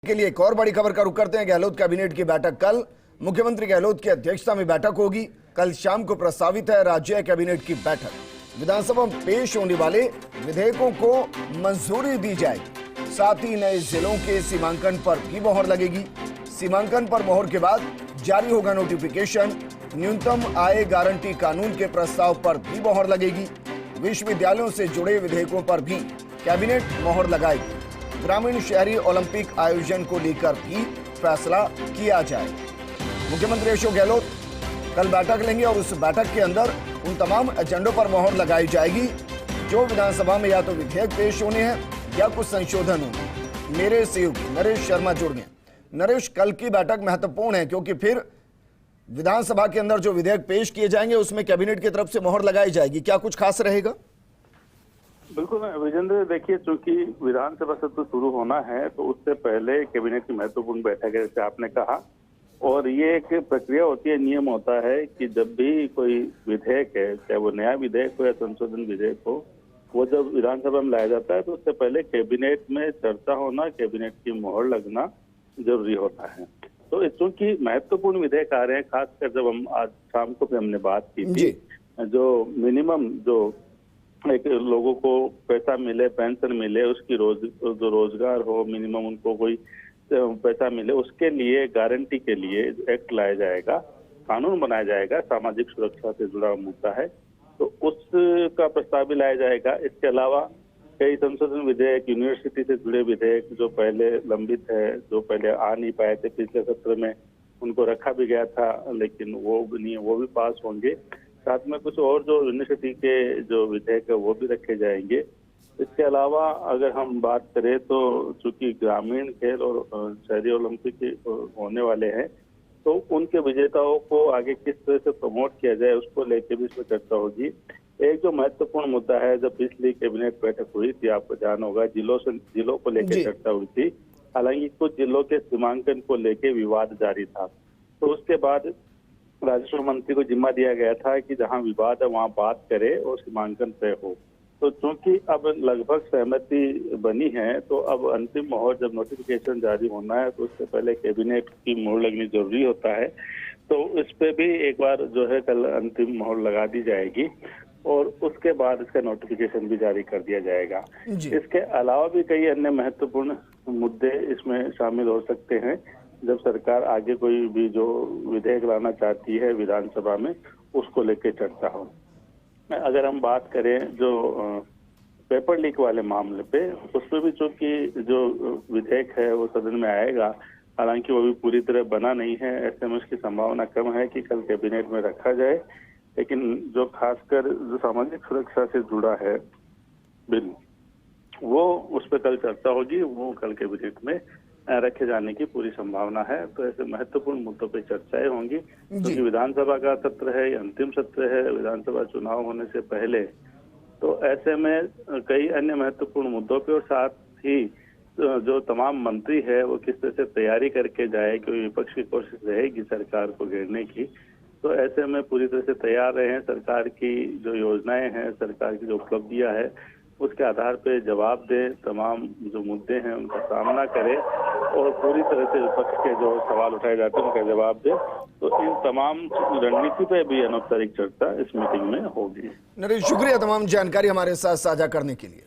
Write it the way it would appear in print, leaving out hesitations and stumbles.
के लिए एक और बड़ी खबर का रुख करते हैं। गहलोत कैबिनेट की बैठक कल, मुख्यमंत्री गहलोत की अध्यक्षता में बैठक होगी। कल शाम को प्रस्तावित है राज्य कैबिनेट की बैठक। विधानसभा में पेश होने वाले विधेयकों को मंजूरी दी जाएगी। साथ ही नए जिलों के सीमांकन पर भी मोहर लगेगी। सीमांकन पर मोहर के बाद जारी होगा नोटिफिकेशन। न्यूनतम आय गारंटी कानून के प्रस्ताव पर भी मोहर लगेगी। विश्वविद्यालयों से जुड़े विधेयकों पर भी कैबिनेट मोहर लगाएगी। ग्रामीण शहरी ओलंपिक आयोजन को लेकर भी फैसला किया जाए। मुख्यमंत्री अशोक गहलोत कल बैठक लेंगे और उस बैठक के अंदर उन तमाम एजेंडों पर मोहर लगाई जाएगी जो विधानसभा में या तो विधेयक पेश होने हैं या कुछ संशोधन होंगे। मेरे सहयोगी नरेश शर्मा जुड़ गए। नरेश, कल की बैठक महत्वपूर्ण है क्योंकि फिर विधानसभा के अंदर जो विधेयक पेश किए जाएंगे उसमें कैबिनेट की तरफ से मोहर लगाई जाएगी। क्या कुछ खास रहेगा? बिल्कुल विजेंद्र, देखिए, चूंकि विधानसभा सत्र शुरू होना है तो उससे पहले कैबिनेट की महत्वपूर्ण बैठक है, जैसे आपने कहा। और ये एक प्रक्रिया होती है, नियम होता है कि जब भी कोई विधेयक है, चाहे वो नया विधेयक हो या संशोधन विधेयक हो, वो जब विधानसभा में लाया जाता है तो उससे पहले कैबिनेट में चर्चा होना, कैबिनेट की मोहर लगना जरूरी होता है। तो चूंकि महत्वपूर्ण विधेयक आ रहे हैं, खासकर जब हम आज शाम को भी हमने बात की थी, जो मिनिमम जो एक लोगों को पैसा मिले, पेंशन मिले, उसकी जो रोजगार हो, मिनिमम उनको कोई पैसा मिले, उसके लिए गारंटी के लिए एक्ट लाया जाएगा, कानून बनाया जाएगा। सामाजिक सुरक्षा से जुड़ा मुद्दा है तो उसका प्रस्ताव भी लाया जाएगा। इसके अलावा कई संशोधन विधेयक, यूनिवर्सिटी से जुड़े विधेयक जो पहले लंबित है, जो पहले आ नहीं पाए थे पिछले सत्र में, उनको रखा भी गया था लेकिन वो भी पास होंगे। साथ में कुछ और जो यूनिवर्सिटी के जो विधेयक है वो भी रखे जाएंगे। इसके अलावा अगर हम बात करें तो चूंकि ग्रामीण खेल और शहरी ओलंपिक होने वाले हैं तो उनके विजेताओं को आगे किस तरह से प्रमोट किया जाए उसको लेकर भी इसमें चर्चा होगी। एक जो महत्वपूर्ण मुद्दा है, जब पिछली कैबिनेट बैठक हुई थी, आपको ध्यान होगा, जिलों को लेकर चर्चा हुई थी। हालांकि कुछ जिलों के सीमांकन को लेकर विवाद जारी था, तो उसके बाद राजस्व मंत्री को जिम्मा दिया गया था कि जहां विवाद है वहां बात करे और सीमांकन तय हो। तो चूंकि अब लगभग सहमति बनी है तो अब अंतिम मोहर, जब नोटिफिकेशन जारी होना है तो उससे पहले कैबिनेट की मोहर लगनी जरूरी होता है। तो इस पे भी एक बार जो है कल अंतिम मोहर लगा दी जाएगी और उसके बाद इसका नोटिफिकेशन भी जारी कर दिया जाएगा। इसके अलावा भी कई अन्य महत्वपूर्ण मुद्दे इसमें शामिल हो सकते हैं। जब सरकार आगे कोई भी जो विधेयक लाना चाहती है विधानसभा में, उसको लेकर चर्चा हो। अगर हम बात करें जो पेपर लीक वाले मामले पे, उसमें भी चूंकि जो विधेयक है वो सदन में आएगा, हालांकि वो भी पूरी तरह बना नहीं है, ऐसे में उसकी संभावना कम है कि कल कैबिनेट में रखा जाए। लेकिन जो खासकर जो सामाजिक सुरक्षा से जुड़ा है बिल, वो उस पर कल चर्चा होगी, वो कल कैबिनेट में रखे जाने की पूरी संभावना है। तो ऐसे महत्वपूर्ण मुद्दों पर चर्चाएं होंगी क्योंकि विधानसभा का सत्र है, अंतिम सत्र है विधानसभा चुनाव होने से पहले। तो ऐसे में कई अन्य महत्वपूर्ण मुद्दों पे और साथ ही जो तमाम मंत्री है वो किस तरह से तैयारी करके जाए, क्योंकि विपक्ष की कोशिश रहेगी सरकार को घेरने की। तो ऐसे में पूरी तरह से तैयार रहे, सरकार की जो योजनाएं हैं, सरकार की जो उपलब्धियां है, उसके आधार पे जवाब दे, तमाम जो मुद्दे हैं उनका सामना करे और पूरी तरह से विपक्ष के जो सवाल उठाए जाते हैं उनका जवाब दे। तो इन तमाम रणनीति पे भी अनौपचारिक चर्चा इस मीटिंग में होगी। नरेश, शुक्रिया तमाम जानकारी हमारे साथ साझा करने के लिए।